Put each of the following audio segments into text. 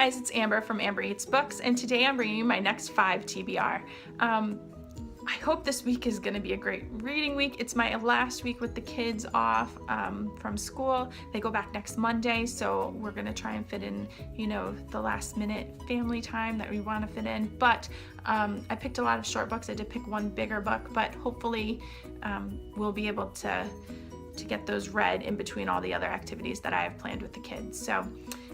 guys, it's Amber from Amber Eats Books, and today I'm bringing you my next 5 TBR. I hope this week is going to be a great reading week. It's my last week with the kids off from school. They go back next Monday, so we're going to try and fit in, the last minute family time that we want to fit in. But I picked a lot of short books. I did pick one bigger book, but hopefully we'll be able to get those read in between all the other activities that I have planned with the kids. So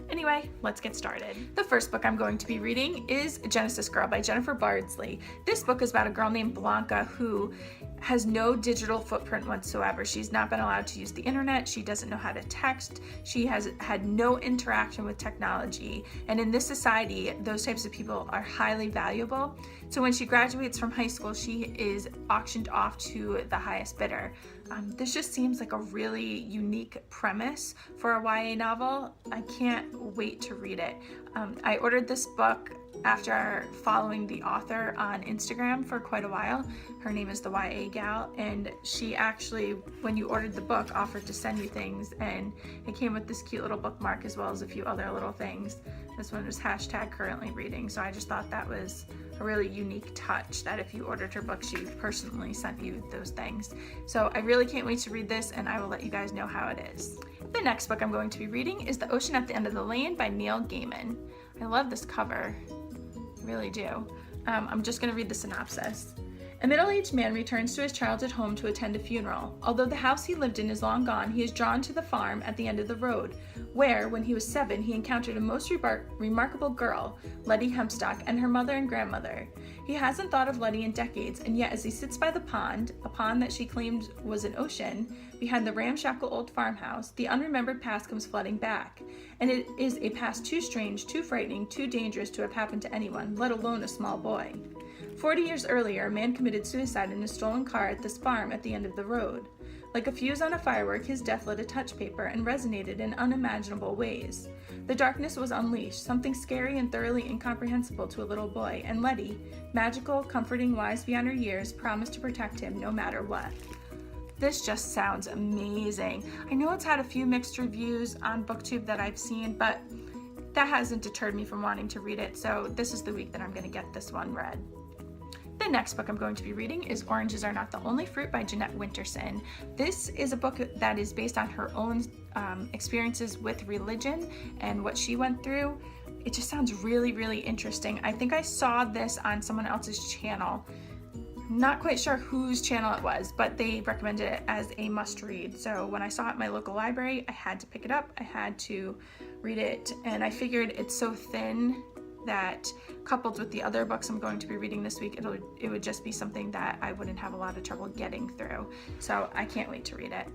anyway, let's get started. The first book I'm going to be reading is Genesis Girl by Jennifer Bardsley. This book is about a girl named Blanca who has no digital footprint whatsoever. She's not been allowed to use the internet. She doesn't know how to text. She has had no interaction with technology. And in this society, those types of people are highly valuable. So when she graduates from high school, she is auctioned off to the highest bidder. This just seems like a really unique premise for a YA novel. I can't wait to read it. I ordered this book after following the author on Instagram for quite a while. Her name is the YA Gal, and she actually, when you ordered the book, offered to send you things, and it came with this cute little bookmark as well as a few other little things. This one was #currently reading, so I just thought that was a really unique touch, that if you ordered her book, she personally sent you those things. So I really can't wait to read this, and I will let you guys know how it is. The next book I'm going to be reading is The Ocean at the End of the Lane by Neil Gaiman. I love this cover, I really do. I'm just going to read the synopsis. A middle-aged man returns to his childhood home to attend a funeral. Although the house he lived in is long gone, he is drawn to the farm at the end of the road, where, when he was 7, he encountered a most remarkable girl, Letty Hempstock, and her mother and grandmother. He hasn't thought of Letty in decades, and yet as he sits by the pond, a pond that she claimed was an ocean, behind the ramshackle old farmhouse, the unremembered past comes flooding back. And it is a past too strange, too frightening, too dangerous to have happened to anyone, let alone a small boy. 40 years earlier, a man committed suicide in a stolen car at this farm at the end of the road. Like a fuse on a firework, his death lit a touch paper and resonated in unimaginable ways. The darkness was unleashed, something scary and thoroughly incomprehensible to a little boy, and Letty, magical, comforting, wise beyond her years, promised to protect him no matter what. This just sounds amazing. I know it's had a few mixed reviews on BookTube that I've seen, but that hasn't deterred me from wanting to read it, so this is the week that I'm going to get this one read. The next book I'm going to be reading is Oranges Are Not the Only Fruit by Jeanette Winterson. This is a book that is based on her own experiences with religion and what she went through. It just sounds really, really interesting. I think I saw this on someone else's channel. Not quite sure whose channel it was, but they recommended it as a must-read. So when I saw it in my local library, I had to pick it up. I had to read it, and I figured it's so thin that coupled with the other books I'm going to be reading this week, it would just be something that I wouldn't have a lot of trouble getting through. So I can't wait to read it.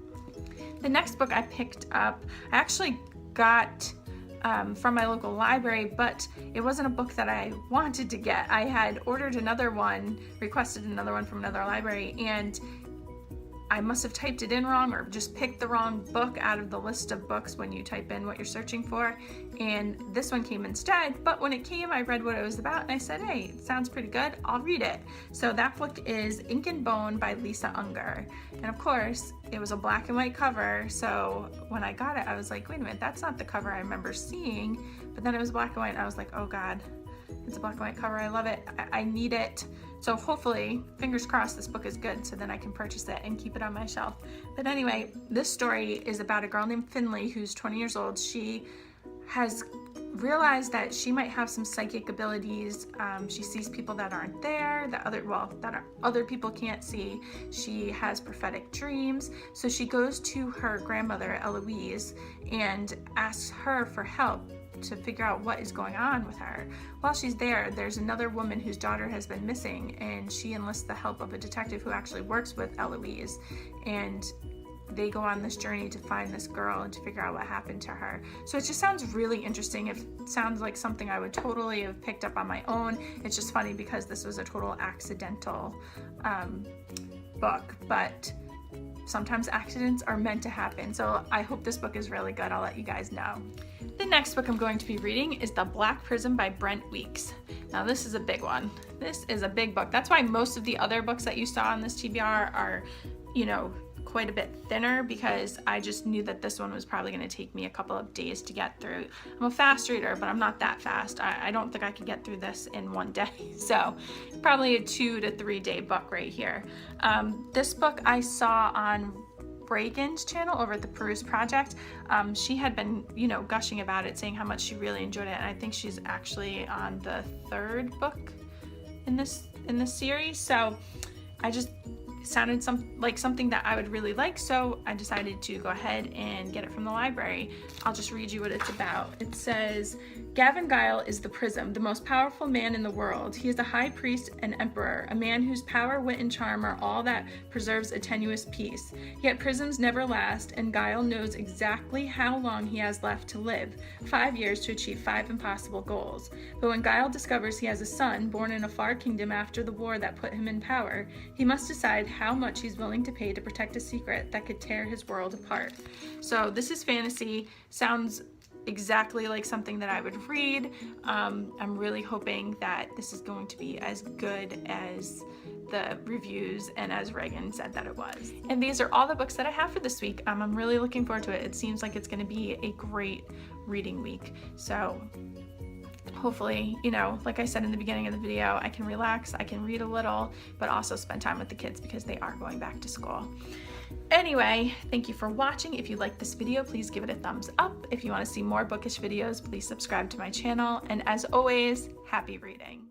The next book I picked up, I actually got from my local library, but it wasn't a book that I wanted to get. I had ordered another one, requested another one from another library, and I must have typed it in wrong or just picked the wrong book out of the list of books when you type in what you're searching for, and this one came instead. But when it came, I read what it was about and I said, hey, it sounds pretty good, I'll read it. So that book is Ink and Bone by Lisa Unger, and of course it was a black and white cover, so when I got it I was like, wait a minute, that's not the cover I remember seeing. But then it was black and white and I was like, oh god, it's a black and white cover, I love it, I need it. So hopefully, fingers crossed, this book is good so then I can purchase it and keep it on my shelf. But anyway, this story is about a girl named Finley who's 20 years old. She has realized that she might have some psychic abilities. She sees people that aren't there, that other people can't see. She has prophetic dreams. So she goes to her grandmother, Eloise, and asks her for help to figure out what is going on with her. While she's there, there's another woman whose daughter has been missing, and she enlists the help of a detective who actually works with Eloise, and they go on this journey to find this girl and to figure out what happened to her. So it just sounds really interesting. It sounds like something I would totally have picked up on my own. It's just funny because this was a total accidental book, but sometimes accidents are meant to happen. So I hope this book is really good. I'll let you guys know. The next book I'm going to be reading is The Black Prism by Brent Weeks. Now this is a big one. This is a big book. That's why most of the other books that you saw on this TBR are, quite a bit thinner because I just knew that this one was probably going to take me a couple of days to get through. I'm a fast reader, but I'm not that fast. I don't think I could get through this in one day. So probably a 2 to 3 day book right here. This book I saw on Reagan's channel over at the Peruse Project. She had been, you know, gushing about it, saying how much she really enjoyed it, and I think she's actually on the 3rd book in this series. So I just sounded like something that I would really like, so I decided to go ahead and get it from the library. I'll just read you what it's about. It says, Gavin Guile is the Prism, the most powerful man in the world. He is a high priest and emperor, a man whose power, wit, and charm are all that preserves a tenuous peace. Yet prisms never last, and Guile knows exactly how long he has left to live, 5 years to achieve 5 impossible goals. But when Guile discovers he has a son born in a far kingdom after the war that put him in power, he must decide how much he's willing to pay to protect a secret that could tear his world apart. So this is fantasy, sounds exactly like something that I would read. I'm really hoping that this is going to be as good as the reviews and as Reagan said that it was. And these are all the books that I have for this week. I'm really looking forward to it. It seems like it's going to be a great reading week. So hopefully, you know, like I said in the beginning of the video, I can relax, I can read a little, but also spend time with the kids because they are going back to school. Anyway, thank you for watching. If you liked this video, please give it a thumbs up. If you want to see more bookish videos, please subscribe to my channel. And as always, happy reading.